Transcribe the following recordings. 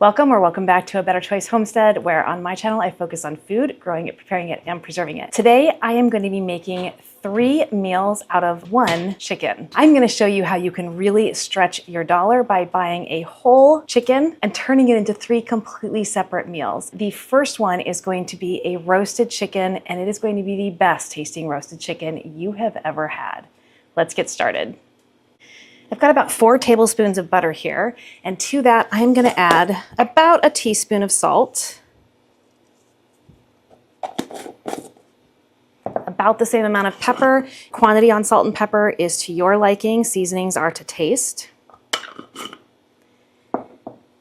Welcome back to A Better Choice Homestead, where on my channel I focus on food, growing it, preparing it, and preserving it. Today I am going to be making 3 meals out of 1 chicken. I'm going to show you how you can really stretch your dollar by buying a whole chicken and turning it into 3 completely separate meals. The first one is going to be a roasted chicken, and it is going to be the best tasting roasted chicken you have ever had. Let's get started. I've got about 4 tablespoons of butter here, and to that I'm going to add about a teaspoon of salt, about the same amount of pepper. Quantity on salt and pepper is to your liking. Seasonings are to taste.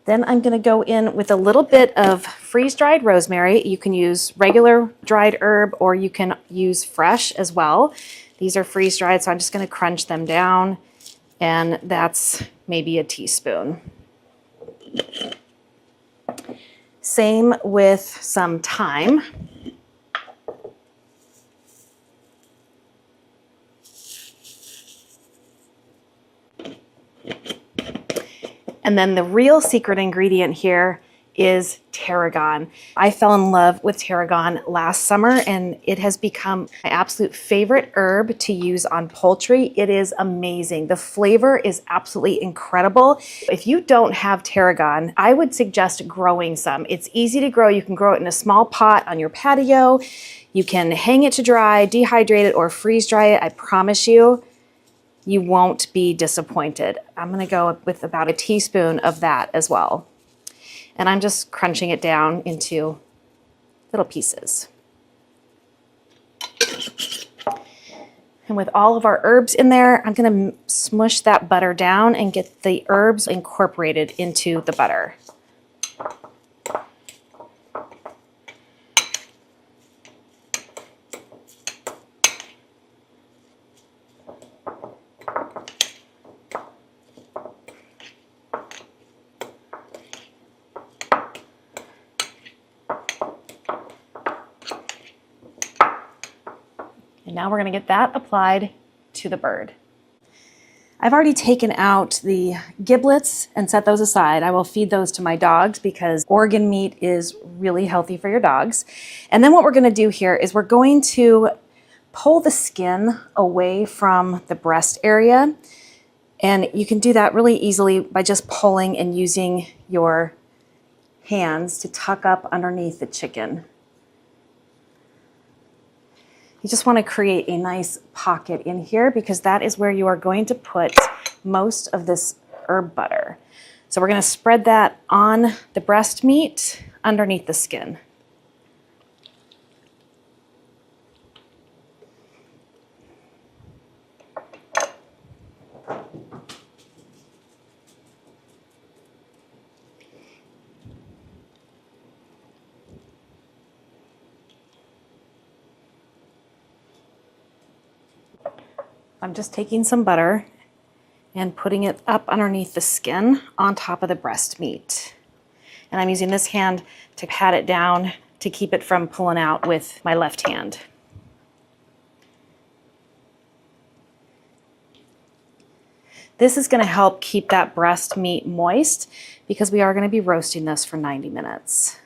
Then I'm going to go in with a little bit of freeze-dried rosemary. You can use regular dried herb or you can use fresh as well. These are freeze-dried, so I'm just going to crunch them down. And that's maybe a teaspoon. Same with some thyme. And then the real secret ingredient here is tarragon. I fell in love with tarragon last summer, and it has become my absolute favorite herb to use on poultry. It is amazing. The flavor is absolutely incredible. If you don't have tarragon, I would suggest growing some. It's easy to grow. You can grow it in a small pot on your patio. You can hang it to dry, dehydrate it, or freeze dry it. I promise you, you won't be disappointed. I'm gonna go with about a teaspoon of that as well. And I'm just crunching it down into little pieces. And with all of our herbs in there, I'm gonna smush that butter down and get the herbs incorporated into the butter. And now we're going to get that applied to the bird. I've already taken out the giblets and set those aside. I will feed those to my dogs because organ meat is really healthy for your dogs. And then what we're going to do here is we're going to pull the skin away from the breast area. And you can do that really easily by just pulling and using your hands to tuck up underneath the chicken. You just want to create a nice pocket in here because that is where you are going to put most of this herb butter. So we're going to spread that on the breast meat underneath the skin. I'm just taking some butter and putting it up underneath the skin on top of the breast meat. And I'm using this hand to pat it down to keep it from pulling out with my left hand. This is going to help keep that breast meat moist because we are going to be roasting this for 90 minutes.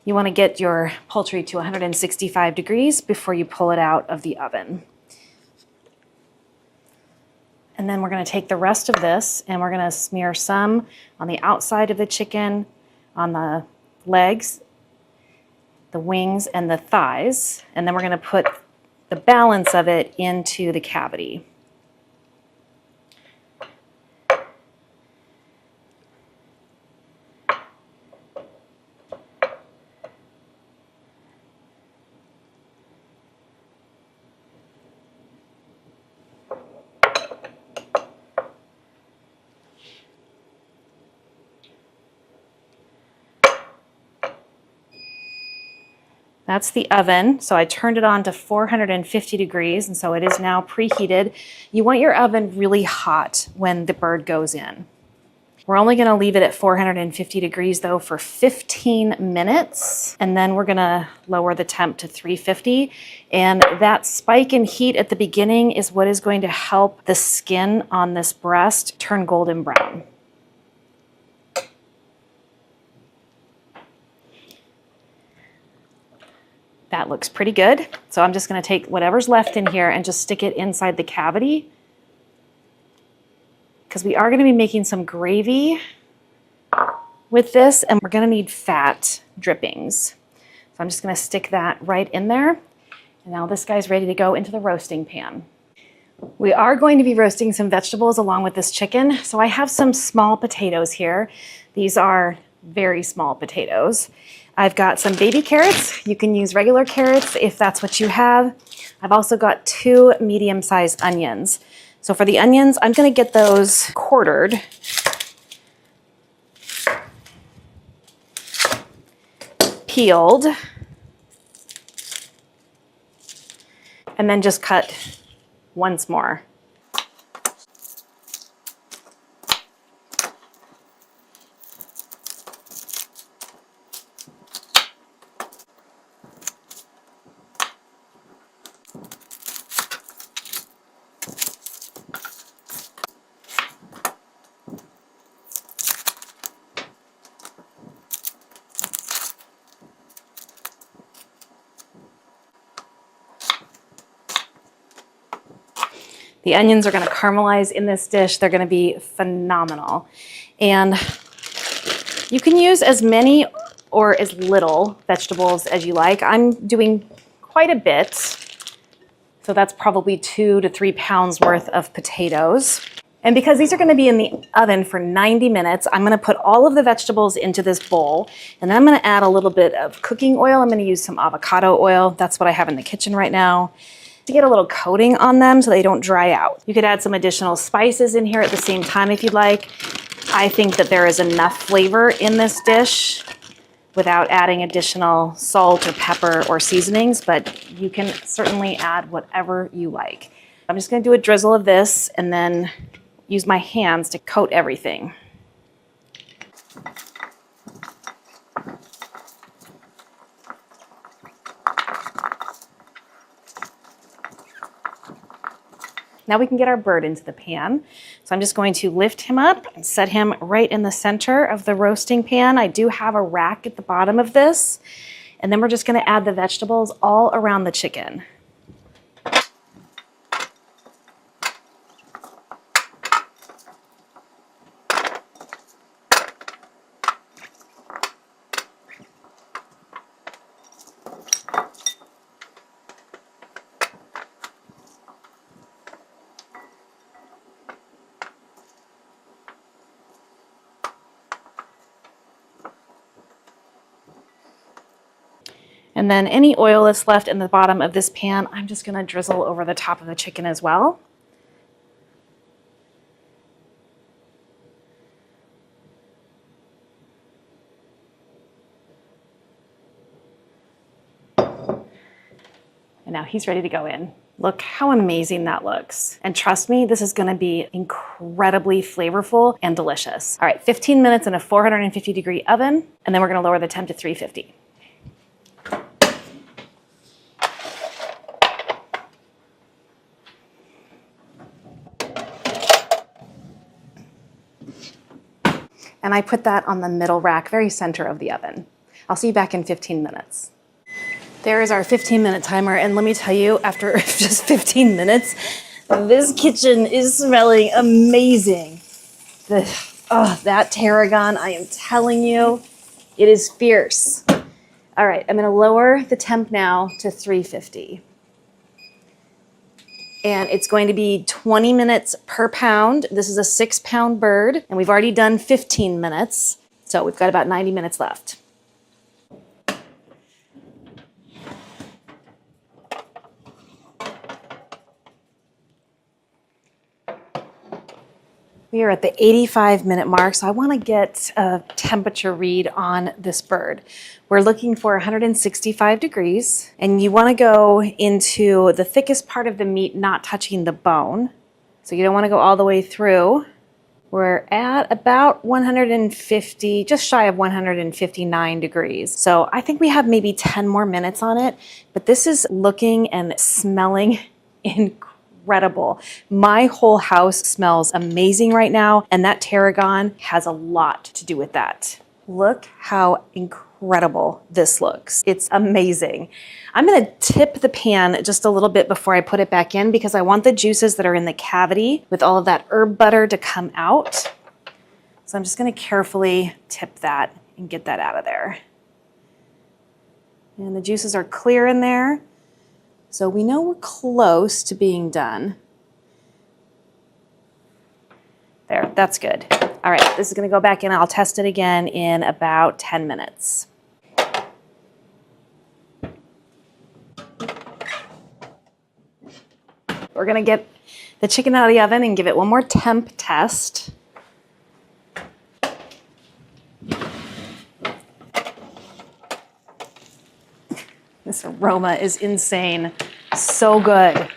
You want to get your poultry to 165 degrees before you pull it out of the oven. And then we're going to take the rest of this and we're going to smear some on the outside of the chicken, on the legs, the wings, and the thighs. And then we're going to put the balance of it into the cavity. That's the oven. So I turned it on to 450 degrees, and so it is now preheated. You want your oven really hot when the bird goes in. We're only gonna leave it at 450 degrees though for 15 minutes, and then we're gonna lower the temp to 350. And that spike in heat at the beginning is what is going to help the skin on this breast turn golden brown. That looks pretty good. So I'm just gonna take whatever's left in here and just stick it inside the cavity, because we are gonna be making some gravy with this, and we're gonna need fat drippings. So I'm just gonna stick that right in there. And now this guy's ready to go into the roasting pan. We are going to be roasting some vegetables along with this chicken. So I have some small potatoes here. These are very small potatoes. I've got some baby carrots. You can use regular carrots if that's what you have. I've also got 2 medium-sized onions. So for the onions, I'm gonna get those quartered. Peeled. And then just cut once more. The onions are going to caramelize in this dish. They're going to be phenomenal. And you can use as many or as little vegetables as you like. I'm doing quite a bit. So that's probably 2 to 3 pounds worth of potatoes. And because these are going to be in the oven for 90 minutes, I'm going to put all of the vegetables into this bowl. And then I'm going to add a little bit of cooking oil. I'm going to use some avocado oil. That's what I have in the kitchen right now, to get a little coating on them so they don't dry out. You could add some additional spices in here at the same time if you'd like. I think that there is enough flavor in this dish without adding additional salt or pepper or seasonings, but you can certainly add whatever you like. I'm just gonna do a drizzle of this and then use my hands to coat everything. Now we can get our bird into the pan. So I'm just going to lift him up and set him right in the center of the roasting pan. I do have a rack at the bottom of this. And then we're just gonna add the vegetables all around the chicken. And then any oil that's left in the bottom of this pan, I'm just gonna drizzle over the top of the chicken as well. And now he's ready to go in. Look how amazing that looks. And trust me, this is gonna be incredibly flavorful and delicious. All right, 15 minutes in a 450-degree oven, and then we're gonna lower the temp to 350. And I put that on the middle rack, very center of the oven. I'll see you back in 15 minutes. There is our 15-minute timer, and let me tell you, after just 15 minutes, this kitchen is smelling amazing. That tarragon, I am telling you, it is fierce. All right, I'm gonna lower the temp now to 350. And it's going to be 20 minutes per pound. This is a 6-pound bird, and we've already done 15 minutes. So we've got about 90 minutes left. We are at the 85-minute mark, so I want to get a temperature read on this bird. We're looking for 165 degrees, and you want to go into the thickest part of the meat, not touching the bone. So you don't want to go all the way through. We're at about 150, just shy of 159 degrees. So I think we have maybe 10 more minutes on it, but this is looking and smelling incredible. My whole house smells amazing right now, and that tarragon has a lot to do with that. Look how incredible incredible this looks. It's amazing. I'm gonna tip the pan just a little bit before I put it back in because I want the juices that are in the cavity with all of that herb butter to come out. So I'm just gonna carefully tip that and get that out of there. And the juices are clear in there. So we know we're close to being done. There, that's good. All right, this is gonna go back in. I'll test it again in about 10 minutes. We're gonna get the chicken out of the oven and give it one more temp test. This aroma is insane. So good.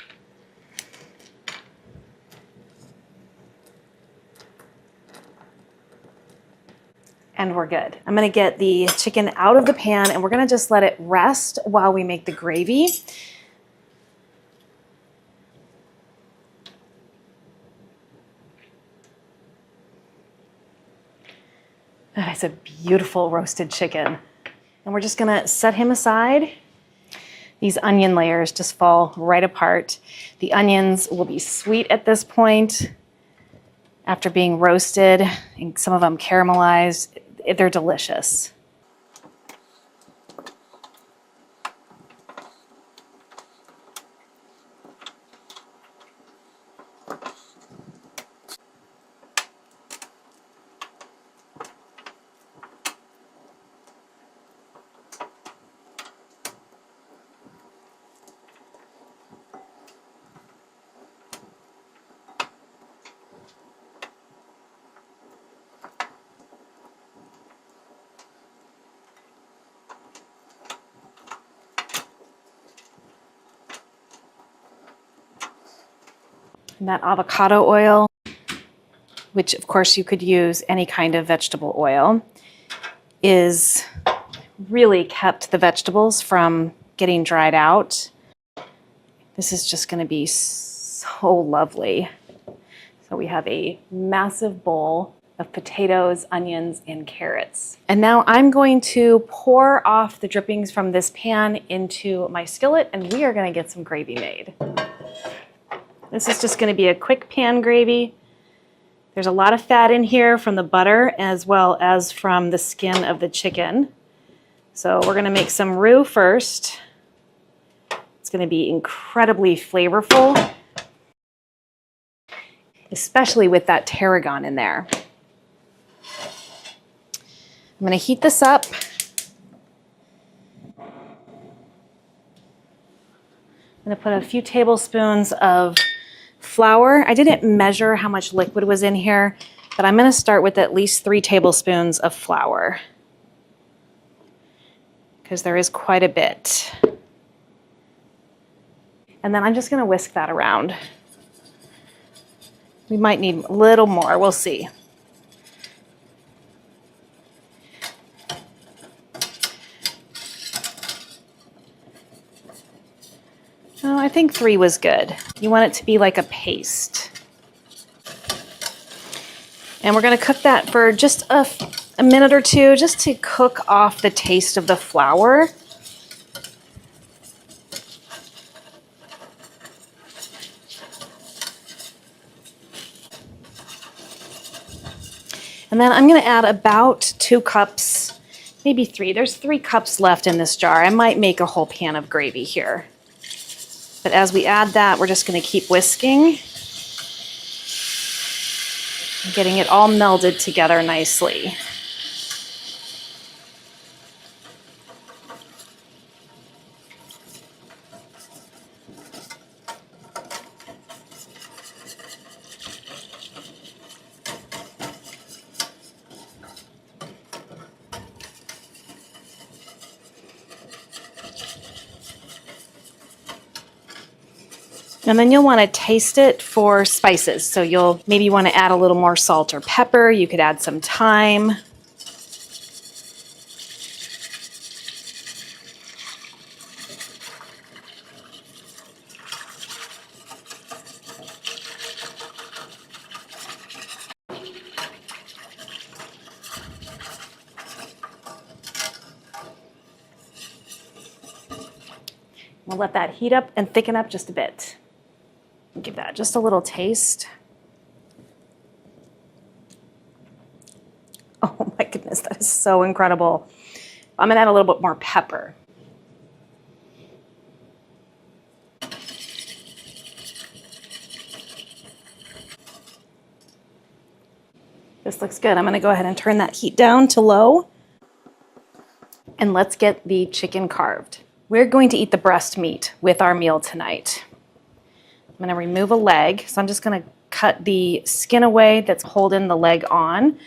And we're good. I'm gonna get the chicken out of the pan and we're gonna just let it rest while we make the gravy. That is a beautiful roasted chicken. And we're just gonna set him aside. These onion layers just fall right apart. The onions will be sweet at this point after being roasted, and some of them caramelized. They're delicious. And that avocado oil, which of course you could use any kind of vegetable oil, is really kept the vegetables from getting dried out. This is just gonna be so lovely. So we have a massive bowl of potatoes, onions, and carrots. And now I'm going to pour off the drippings from this pan into my skillet and we are gonna get some gravy made. This is just gonna be a quick pan gravy. There's a lot of fat in here from the butter as well as from the skin of the chicken. So we're gonna make some roux first. It's gonna be incredibly flavorful, especially with that tarragon in there. I'm gonna heat this up. I'm gonna put a few tablespoons of flour. I didn't measure how much liquid was in here, but I'm gonna start with at least 3 tablespoons of flour because there is quite a bit. And then I'm just gonna whisk that around. We might need a little more, we'll see. Oh, I think 3 was good. You want it to be like a paste. And we're gonna cook that for just a minute or two, just to cook off the taste of the flour. And then I'm gonna add about 2 cups, maybe 3. There's 3 cups left in this jar. I might make a whole pan of gravy here. But as we add that, we're just gonna keep whisking, getting it all melded together nicely. And then you'll want to taste it for spices. So you'll maybe want to add a little more salt or pepper. You could add some thyme. We'll let that heat up and thicken up just a bit. Give that just a little taste. Oh my goodness, that is so incredible. I'm gonna add a little bit more pepper. This looks good. I'm gonna go ahead and turn that heat down to low. And let's get the chicken carved. We're going to eat the breast meat with our meal tonight. I'm gonna remove a leg. So I'm just gonna cut the skin away that's holding the leg on,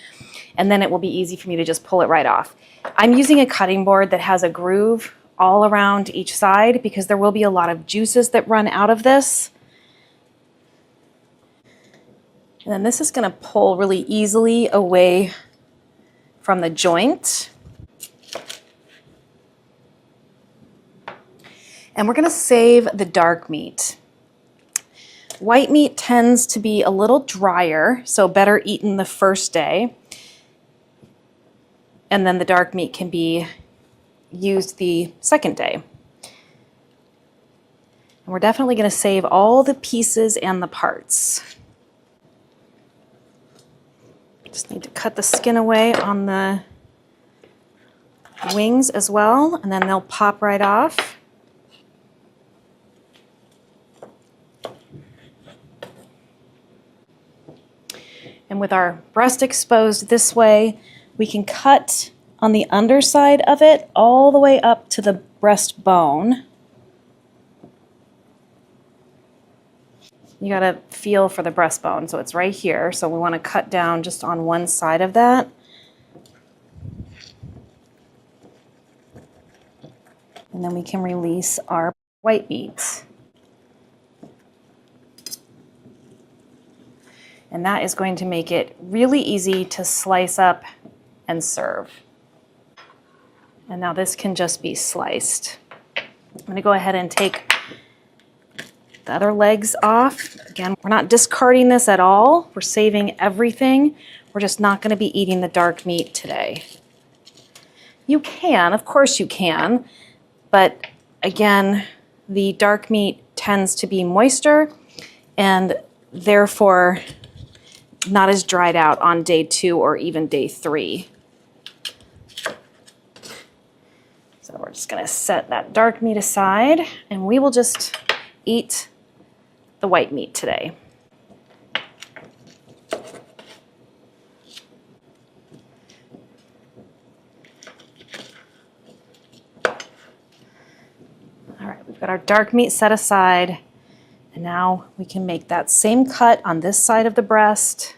and then it will be easy for me to just pull it right off. I'm using a cutting board that has a groove all around each side because there will be a lot of juices that run out of this. And then this is gonna pull really easily away from the joint. And we're gonna save the dark meat. White meat tends to be a little drier, so better eaten the first day. And then the dark meat can be used the second day. And we're definitely gonna save all the pieces and the parts. Just need to cut the skin away on the wings as well, and then they'll pop right off. And with our breast exposed this way, we can cut on the underside of it all the way up to the breastbone. You gotta feel for the breastbone, so it's right here. So we wanna cut down just on one side of that. And then we can release our white meat. And that is going to make it really easy to slice up and serve. And now this can just be sliced. I'm gonna go ahead and take the other legs off. Again, we're not discarding this at all. We're saving everything. We're just not gonna be eating the dark meat today. You can, of course you can, but again, the dark meat tends to be moister and therefore not as dried out on day 2 or even day 3. So we're just gonna set that dark meat aside and we will just eat the white meat today. All right, we've got our dark meat set aside. And now we can make that same cut on this side of the breast.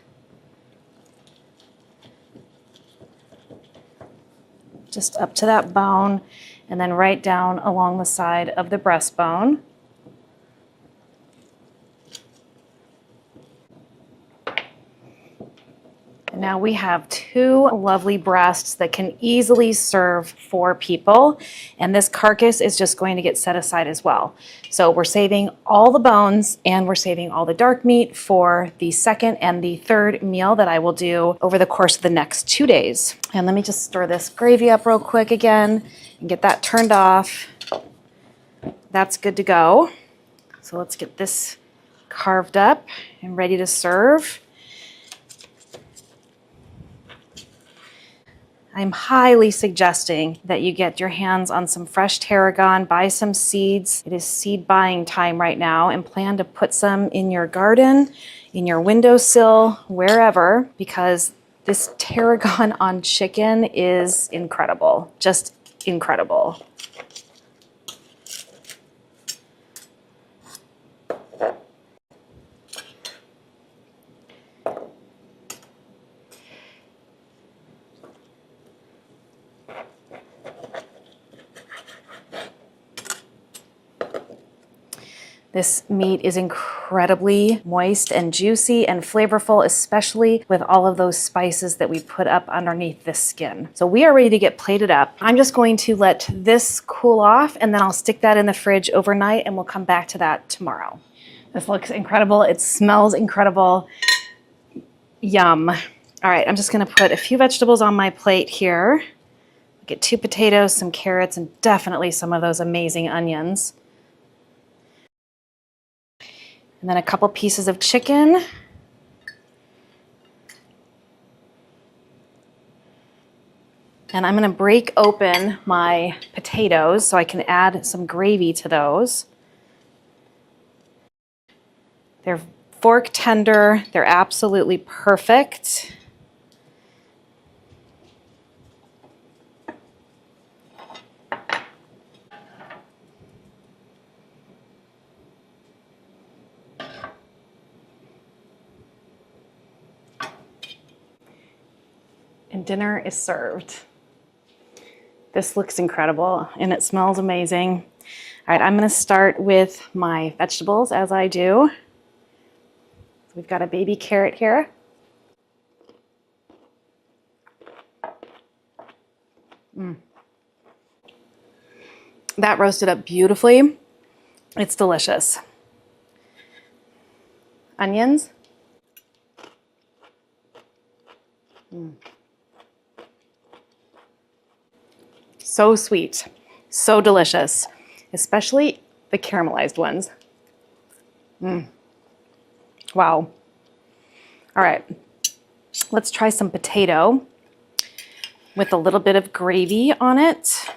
Just up to that bone, and then right down along the side of the breastbone. And now we have 2 lovely breasts that can easily serve 4 people. And this carcass is just going to get set aside as well. So we're saving all the bones and we're saving all the dark meat for the second and the third meal that I will do over the course of the next 2 days. And let me just stir this gravy up real quick again and get that turned off. That's good to go. So let's get this carved up and ready to serve. I'm highly suggesting that you get your hands on some fresh tarragon, buy some seeds. It is seed buying time right now, and plan to put some in your garden, in your windowsill, wherever, because this tarragon on chicken is incredible, just incredible. This meat is incredibly moist and juicy and flavorful, especially with all of those spices that we put up underneath the skin. So we are ready to get plated up. I'm just going to let this cool off and then I'll stick that in the fridge overnight and we'll come back to that tomorrow. This looks incredible. It smells incredible. Yum. All right, I'm just gonna put a few vegetables on my plate here. Get 2 potatoes, some carrots, and definitely some of those amazing onions. And then a couple pieces of chicken. And I'm gonna break open my potatoes so I can add some gravy to those. They're fork tender, they're absolutely perfect. And dinner is served. This looks incredible and it smells amazing. All right, I'm gonna start with my vegetables as I do. So we've got a baby carrot here. That roasted up beautifully. It's delicious. Onions. So sweet, so delicious, especially the caramelized ones. Wow. All right, let's try some potato with a little bit of gravy on it.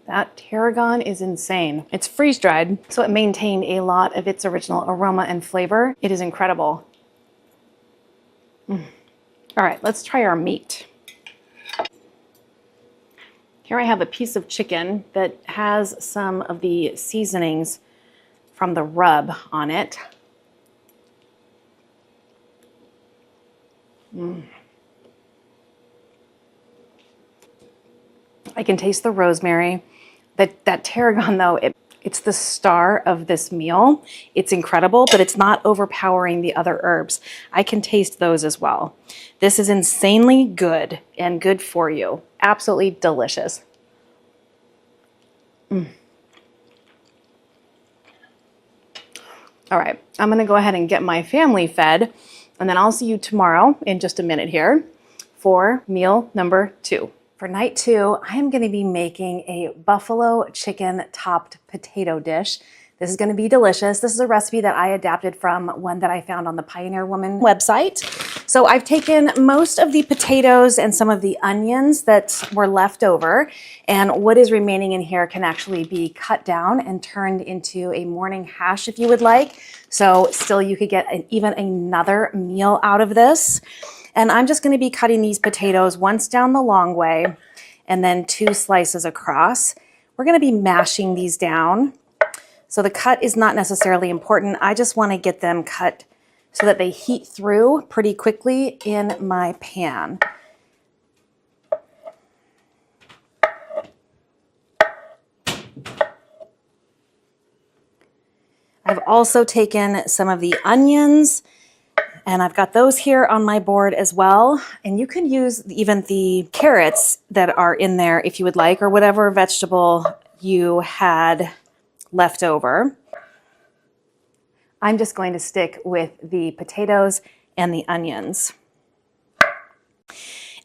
That tarragon is insane. It's freeze dried, so it maintained a lot of its original aroma and flavor. It is incredible. All right, let's try our meat. Here I have a piece of chicken that has some of the seasonings from the rub on it. I can taste the rosemary. That tarragon though, it's the star of this meal. It's incredible, but it's not overpowering the other herbs. I can taste those as well. This is insanely good and good for you. Absolutely delicious. All right, I'm gonna go ahead and get my family fed, and then I'll see you tomorrow in just a minute here for meal number 2. For night 2, I am gonna be making a buffalo chicken topped potato dish. This is gonna be delicious. This is a recipe that I adapted from one that I found on the Pioneer Woman website. So I've taken most of the potatoes and some of the onions that were left over, and what is remaining in here can actually be cut down and turned into a morning hash if you would like. So still you could get even another meal out of this. And I'm just gonna be cutting these potatoes once down the long way and then 2 slices across. We're gonna be mashing these down. So the cut is not necessarily important. I just wanna get them cut so that they heat through pretty quickly in my pan. I've also taken some of the onions, and I've got those here on my board as well. And you can use even the carrots that are in there if you would like, or whatever vegetable you had left over. I'm just going to stick with the potatoes and the onions.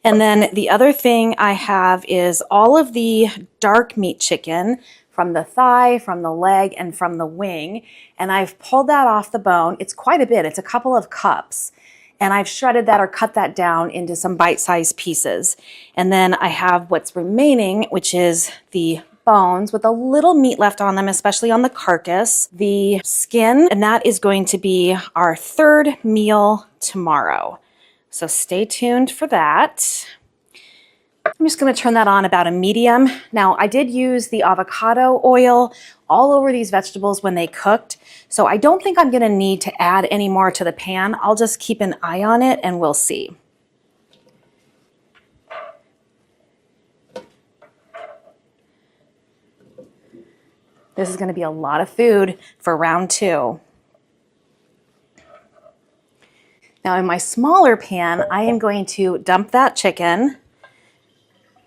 And then the other thing I have is all of the dark meat chicken from the thigh, from the leg, and from the wing. And I've pulled that off the bone. It's quite a bit. It's a couple of cups. And I've shredded that or cut that down into some bite-sized pieces. And then I have what's remaining, which is the bones with a little meat left on them, especially on the carcass, the skin, and that is going to be our 3rd meal tomorrow. So stay tuned for that. I'm just gonna turn that on about a medium. Now, I did use the avocado oil all over these vegetables when they cooked, so I don't think I'm gonna need to add any more to the pan. I'll just keep an eye on it and we'll see. This is gonna be a lot of food for round 2. Now in my smaller pan, I am going to dump that chicken.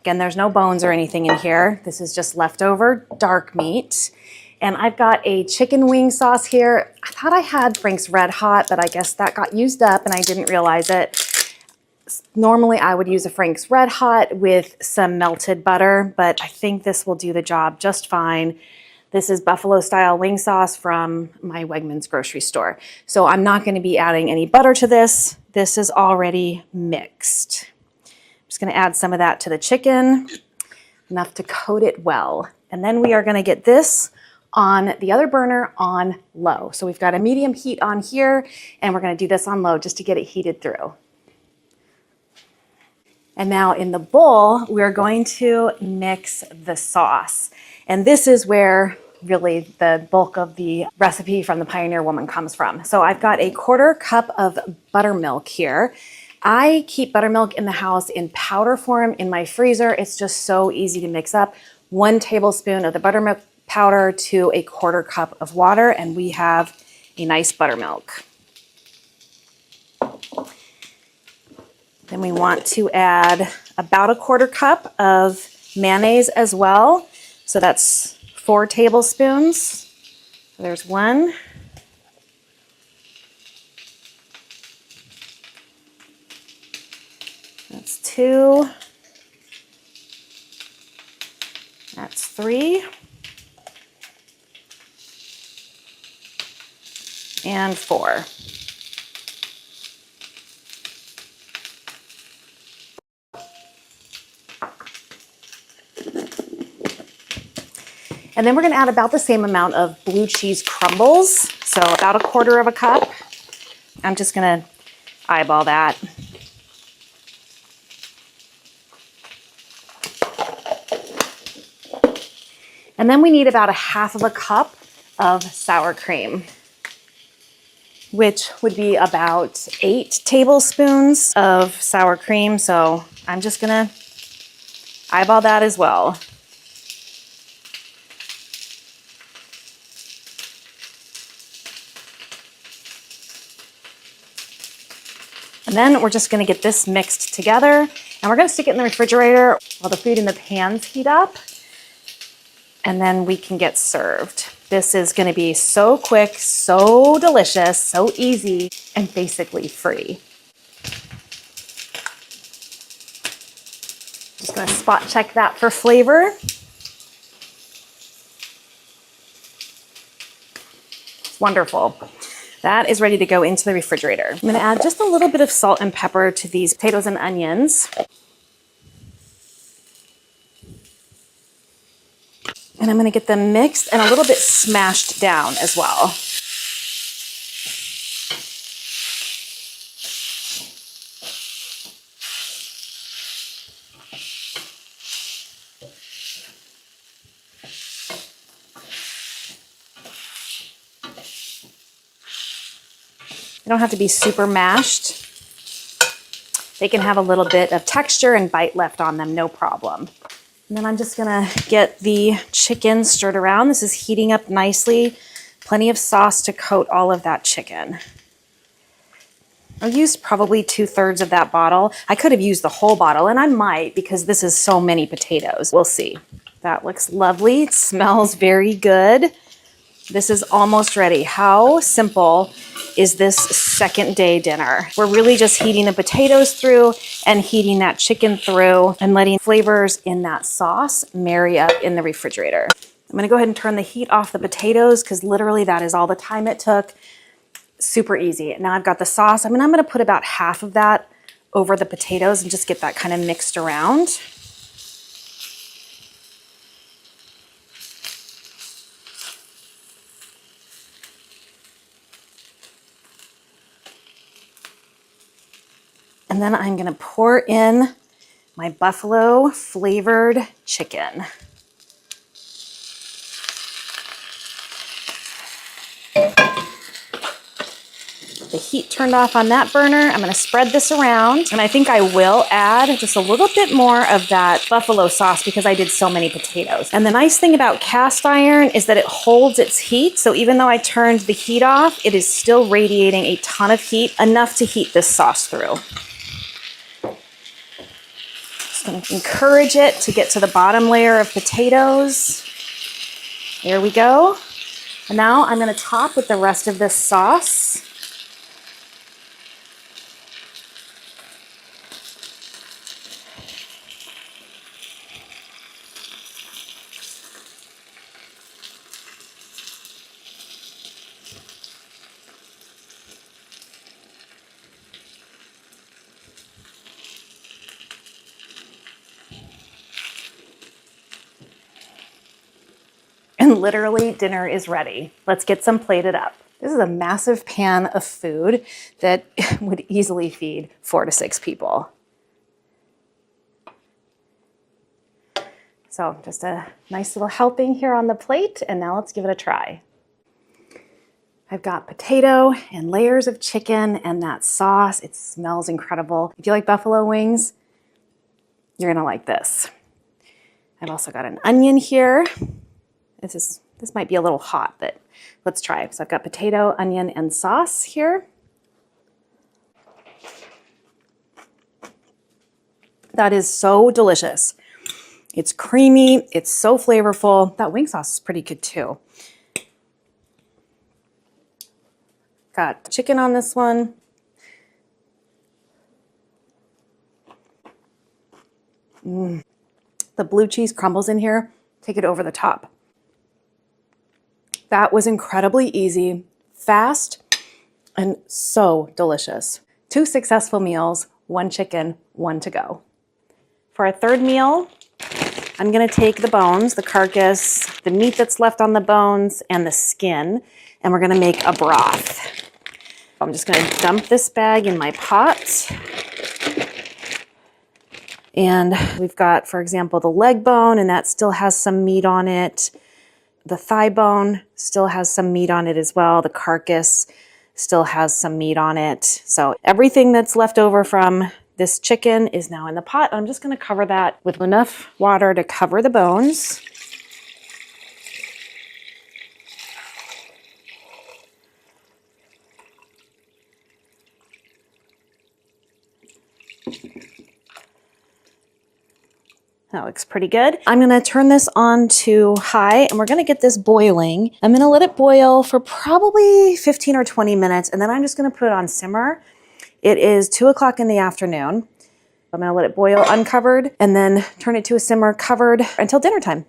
Again, there's no bones or anything in here. This is just leftover dark meat. And I've got a chicken wing sauce here. I thought I had Frank's Red Hot, but I guess that got used up and I didn't realize it. Normally I would use a Frank's Red Hot with some melted butter, but I think this will do the job just fine. This is buffalo style wing sauce from my Wegmans grocery store. So I'm not going to be adding any butter to this. This is already mixed. I'm just going to add some of that to the chicken, enough to coat it well. And then we are going to get this on the other burner on low. So we've got a medium heat on here, and we're going to do this on low just to get it heated through. And now in the bowl, we're going to mix the sauce. And this is where really the bulk of the recipe from the Pioneer Woman comes from. So I've got a 1/4 cup of buttermilk here. I keep buttermilk in the house in powder form in my freezer. It's just so easy to mix up. 1 tablespoon of the buttermilk powder to a 1/4 cup of water, and we have a nice buttermilk. Then we want to add about a 1/4 cup of mayonnaise as well. So that's 4 tablespoons. So there's 1. That's 2. That's 3. And 4. And then we're going to add about the same amount of blue cheese crumbles, so about a 1/4 cup. I'm just going to eyeball that. And then we need about a 1/2 cup of sour cream, which would be about 8 tablespoons of sour cream. So I'm just going to eyeball that as well. And then we're just going to get this mixed together, and we're going to stick it in the refrigerator while the food in the pans heat up, and then we can get served. This is going to be so quick, so delicious, so easy, and basically free. Just going to spot check that for flavor. Wonderful. That is ready to go into the refrigerator. I'm going to add just a little bit of salt and pepper to these potatoes and onions. And I'm going to get them mixed and a little bit smashed down as well. They don't have to be super mashed. They can have a little bit of texture and bite left on them, no problem. And then I'm just gonna get the chicken stirred around. This is heating up nicely. Plenty of sauce to coat all of that chicken. I used probably 2/3 of that bottle. I could have used the whole bottle, and I might because this is so many potatoes. We'll see. That looks lovely. It smells very good. This is almost ready. How simple is this second day dinner? We're really just heating the potatoes through and heating that chicken through and letting flavors in that sauce marry up in the refrigerator. I'm gonna go ahead and turn the heat off the potatoes because literally that is all the time it took. Super easy. Now I've got the sauce. I'm gonna put about half of that over the potatoes and just get that kind of mixed around. And then I'm gonna pour in my buffalo flavored chicken. The heat turned off on that burner. I'm gonna spread this around, and I think I will add just a little bit more of that buffalo sauce because I did so many potatoes. And the nice thing about cast iron is that it holds its heat. So even though I turned the heat off, it is still radiating a ton of heat, enough to heat this sauce through. Encourage it to get to the bottom layer of potatoes. There we go. And now I'm going to top with the rest of this sauce. Literally, dinner is ready. Let's get some plated up. This is a massive pan of food that would easily feed 4 to 6 people. So just a nice little helping here on the plate, and now let's give it a try. I've got potato and layers of chicken and that sauce. It smells incredible. If you like buffalo wings, you're gonna like this. I've also got an onion here. This might be a little hot, but let's try it. So I've got potato, onion, and sauce here. That is so delicious. It's creamy, it's so flavorful. That wing sauce is pretty good too. Got chicken on this one. The blue cheese crumbles in here. Take it over the top. That was incredibly easy, fast, and so delicious. 2 successful meals, 1 chicken, 1 to go. For our third meal, I'm gonna take the bones, the carcass, the meat that's left on the bones, and the skin, and we're gonna make a broth. I'm just gonna dump this bag in my pot. And we've got, for example, the leg bone, and that still has some meat on it. The thigh bone still has some meat on it as well. The carcass still has some meat on it. So everything that's left over from this chicken is now in the pot. I'm just gonna cover that with enough water to cover the bones. That looks pretty good. I'm gonna turn this on to high and we're gonna get this boiling. I'm gonna let it boil for probably 15 or 20 minutes and then I'm just gonna put it on simmer. It is 2 o'clock in the afternoon. I'm gonna let it boil uncovered and then turn it to a simmer covered until dinner time.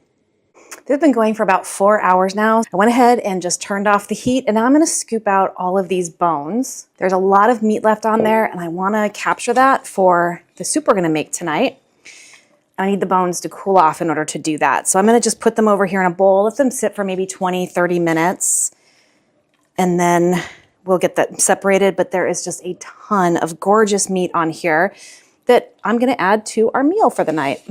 This has been going for about 4 hours now. I went ahead and just turned off the heat and now I'm gonna scoop out all of these bones. There's a lot of meat left on there and I wanna capture that for the soup we're gonna make tonight. I need the bones to cool off in order to do that. So I'm gonna just put them over here in a bowl, let them sit for maybe 20, 30 minutes, and then we'll get that separated. But there is just a ton of gorgeous meat on here that I'm gonna add to our meal for the night.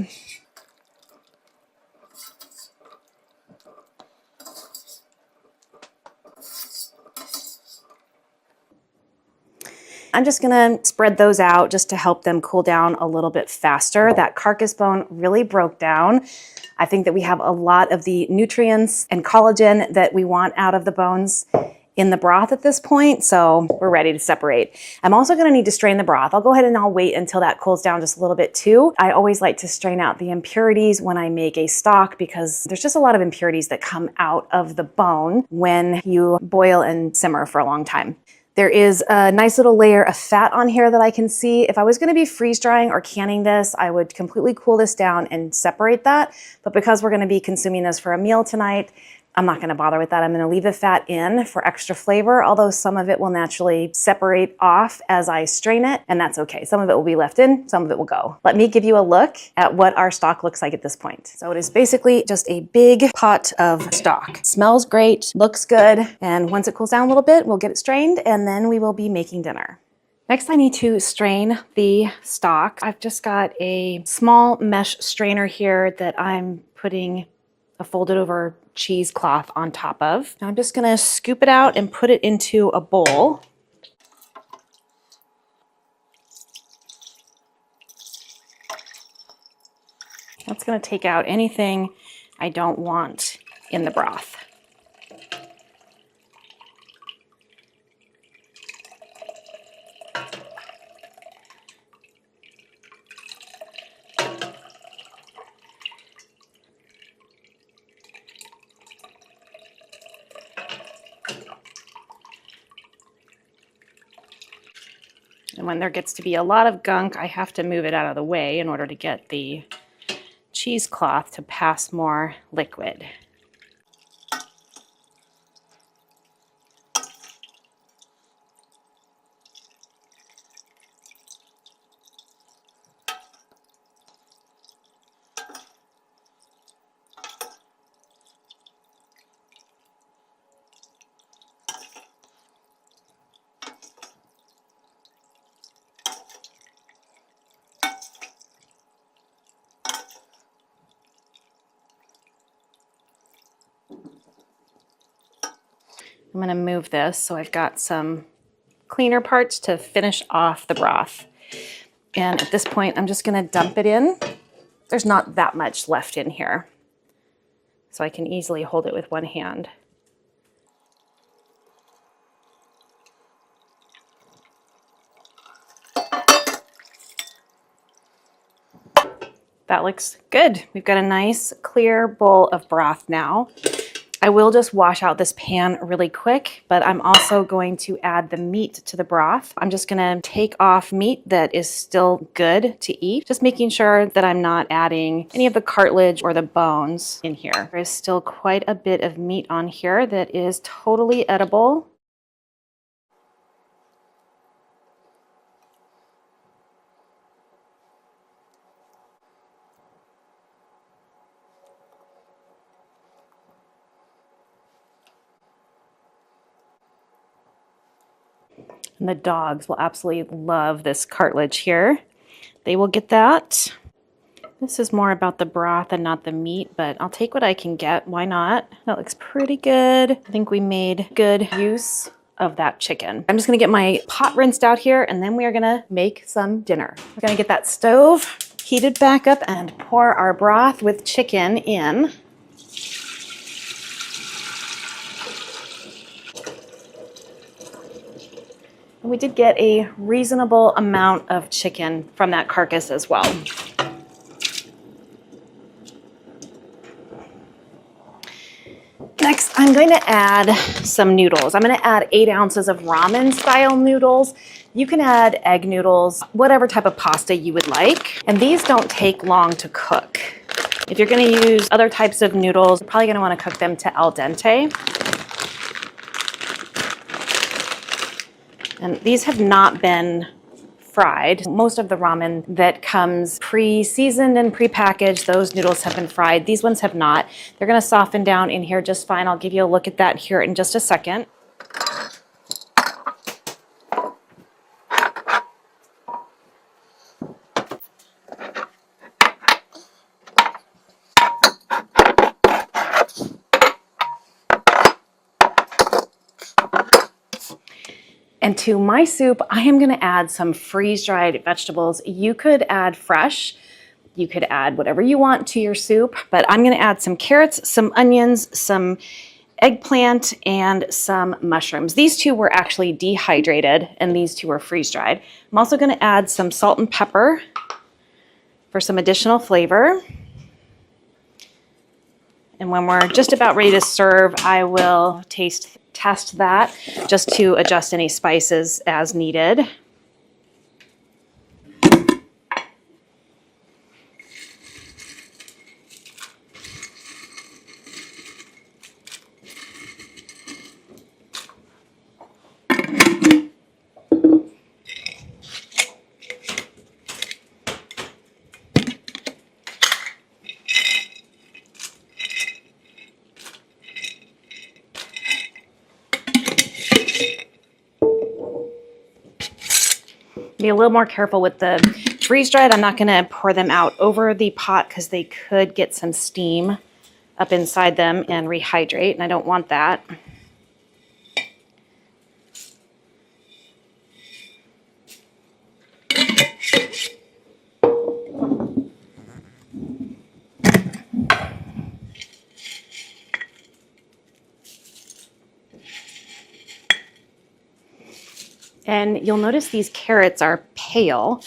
I'm just gonna spread those out just to help them cool down a little bit faster. That carcass bone really broke down. I think that we have a lot of the nutrients and collagen that we want out of the bones in the broth at this point, so we're ready to separate. I'm also gonna need to strain the broth. I'll go ahead and I'll wait until that cools down just a little bit too. I always like to strain out the impurities when I make a stock because there's just a lot of impurities that come out of the bone when you boil and simmer for a long time. There is a nice little layer of fat on here that I can see. If I was gonna be freeze drying or canning this, I would completely cool this down and separate that. But because we're gonna be consuming this for a meal tonight, I'm not gonna bother with that. I'm gonna leave the fat in for extra flavor, although some of it will naturally separate off as I strain it, and that's okay. Some of it will be left in, some of it will go. Let me give you a look at what our stock looks like at this point. So it is basically just a big pot of stock. Smells great, looks good, and once it cools down a little bit, we'll get it strained, and then we will be making dinner. Next, I need to strain the stock. I've just got a small mesh strainer here that I'm putting a folded over cheesecloth on top of. Now I'm just gonna scoop it out and put it into a bowl. That's gonna take out anything I don't want in the broth. And when there gets to be a lot of gunk, I have to move it out of the way in order to get the cheesecloth to pass more liquid. I'm gonna move this so I've got some cleaner parts to finish off the broth. And at this point, I'm just gonna dump it in. There's not that much left in here, so I can easily hold it with one hand. That looks good. We've got a nice clear bowl of broth now. I will just wash out this pan really quick, but I'm also going to add the meat to the broth. I'm just gonna take off meat that is still good to eat, just making sure that I'm not adding any of the cartilage or the bones in here. There is still quite a bit of meat on here that is totally edible. And the dogs will absolutely love this cartilage here. They will get that. This is more about the broth and not the meat, but I'll take what I can get. Why not? That looks pretty good. I think we made good use of that chicken. I'm just gonna get my pot rinsed out here, and then we are gonna make some dinner. We're gonna get that stove heated back up and pour our broth with chicken in. We did get a reasonable amount of chicken from that carcass as well. Next, I'm going to add some noodles. I'm going to add 8 ounces of ramen style noodles. You can add egg noodles, whatever type of pasta you would like. And these don't take long to cook. If you're going to use other types of noodles, you're probably going to want to cook them to al dente. And these have not been fried. Most of the ramen that comes pre-seasoned and pre-packaged, those noodles have been fried. These ones have not. They're gonna soften down in here just fine. I'll give you a look at that here in just a second. And to my soup, I am gonna add some freeze-dried vegetables. You could add fresh, you could add whatever you want to your soup, but I'm gonna add some carrots, some onions, some eggplant, and some mushrooms. These two were actually dehydrated, and these two were freeze-dried. I'm also gonna add some salt and pepper for some additional flavor. And when we're just about ready to serve, I will test that just to adjust any spices as needed. Be a little more careful with the freeze-dried. I'm not gonna pour them out over the pot because they could get some steam up inside them and rehydrate, and I don't want that. And you'll notice these carrots are pale.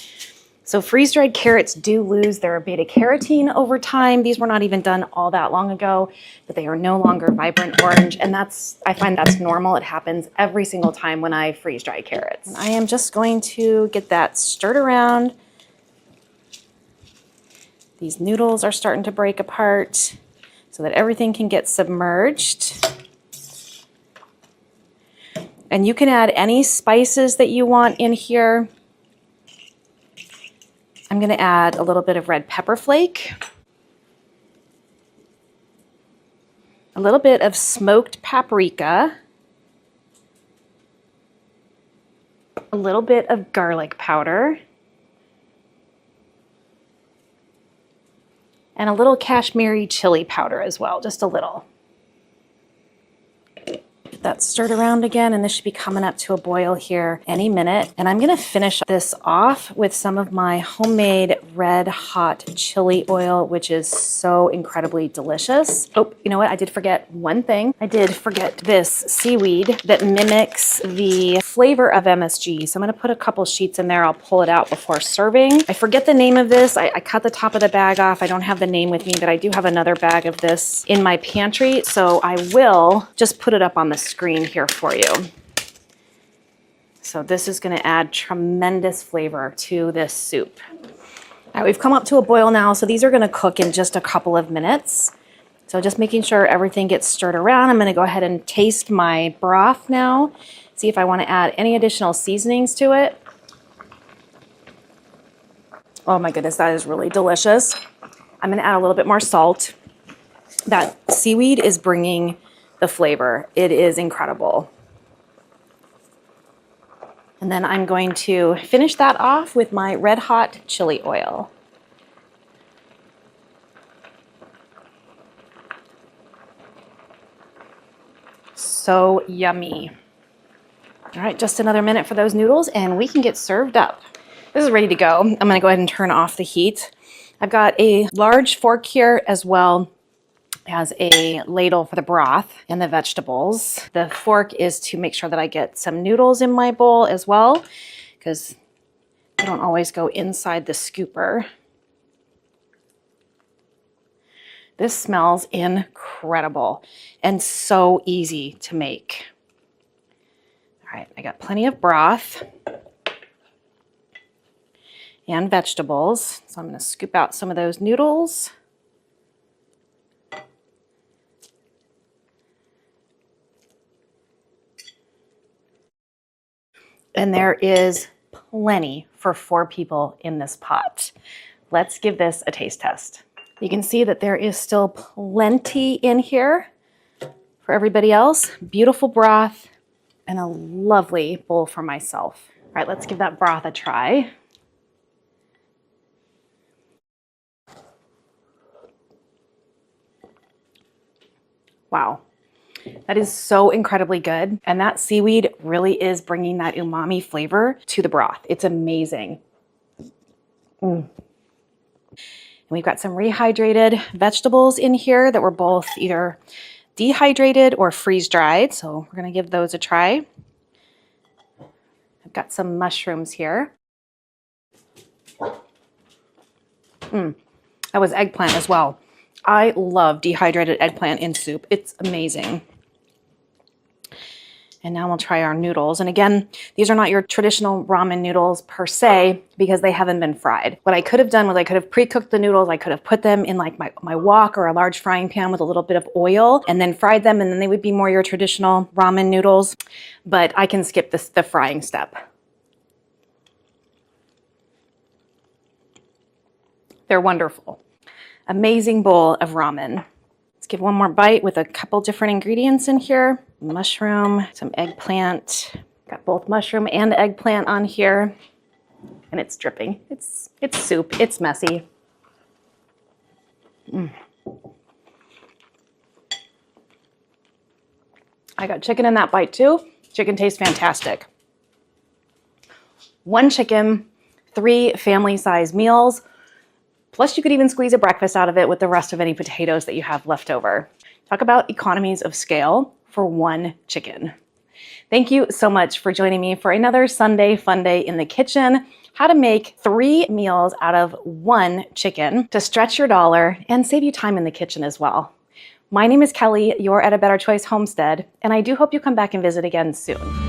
So freeze-dried carrots do lose their beta carotene over time. These were not even done all that long ago, but they are no longer vibrant orange. And I find that's normal. It happens every single time when I freeze-dry carrots. And I am just going to get that stirred around. These noodles are starting to break apart so that everything can get submerged. And you can add any spices that you want in here. I'm gonna add a little bit of red pepper flake, a little bit of smoked paprika, a little bit of garlic powder, and a little Kashmiri chili powder as well, just a little. Get that that stirred around again, and this should be coming up to a boil here any minute. And I'm gonna finish this off with some of my homemade red hot chili oil, which is so incredibly delicious. Oh, you know what? I did forget one thing. I did forget this seaweed that mimics the flavor of MSG. So I'm gonna put a couple sheets in there. I'll pull it out before serving. I forget the name of this. I cut the top of the bag off. I don't have the name with me, but I do have another bag of this in my pantry. So I will just put it up on the screen here for you. So this is gonna add tremendous flavor to this soup. All right, we've come up to a boil now, so these are gonna cook in just a couple of minutes. So just making sure everything gets stirred around. I'm gonna go ahead and taste my broth now, see if I wanna add any additional seasonings to it. Oh my goodness, that is really delicious. I'm gonna add a little bit more salt. That seaweed is bringing the flavor. It is incredible. And then I'm going to finish that off with my red hot chili oil. So yummy. All right, just another minute for those noodles and we can get served up. This is ready to go. I'm gonna go ahead and turn off the heat. I've got a large fork here as well as a ladle for the broth and the vegetables. The fork is to make sure that I get some noodles in my bowl as well, because they don't always go inside the scooper. This smells incredible and so easy to make. All right, I got plenty of broth and vegetables. So I'm gonna scoop out some of those noodles. And there is plenty for 4 people in this pot. Let's give this a taste test. You can see that there is still plenty in here for everybody else. Beautiful broth and a lovely bowl for myself. All right, let's give that broth a try. Wow. That is so incredibly good. And that seaweed really is bringing that umami flavor to the broth. It's amazing. And we've got some rehydrated vegetables in here that were both either dehydrated or freeze-dried. So we're gonna give those a try. I've got some mushrooms here. That was eggplant as well. I love dehydrated eggplant in soup. It's amazing. And now we'll try our noodles. And again, these are not your traditional ramen noodles per se, because they haven't been fried. What I could have done was I could have pre-cooked the noodles. I could have put them in like my wok or a large frying pan with a little bit of oil and then fried them, and then they would be more your traditional ramen noodles. But I can skip the frying step. They're wonderful. Amazing bowl of ramen. Let's give one more bite with a couple different ingredients in here. Mushroom, some eggplant. Got both mushroom and eggplant on here. And it's dripping. It's soup. It's messy. I got chicken in that bite too. Chicken tastes fantastic. 1 chicken, 3 family-size meals. Plus, you could even squeeze a breakfast out of it with the rest of any potatoes that you have left over. Talk about economies of scale for 1 chicken. Thank you so much for joining me for another Sunday Fun Day in the kitchen. How to make 3 meals out of 1 chicken to stretch your dollar and save you time in the kitchen as well. My name is Kelly, you're at A Better Choice Homestead, and I do hope you come back and visit again soon.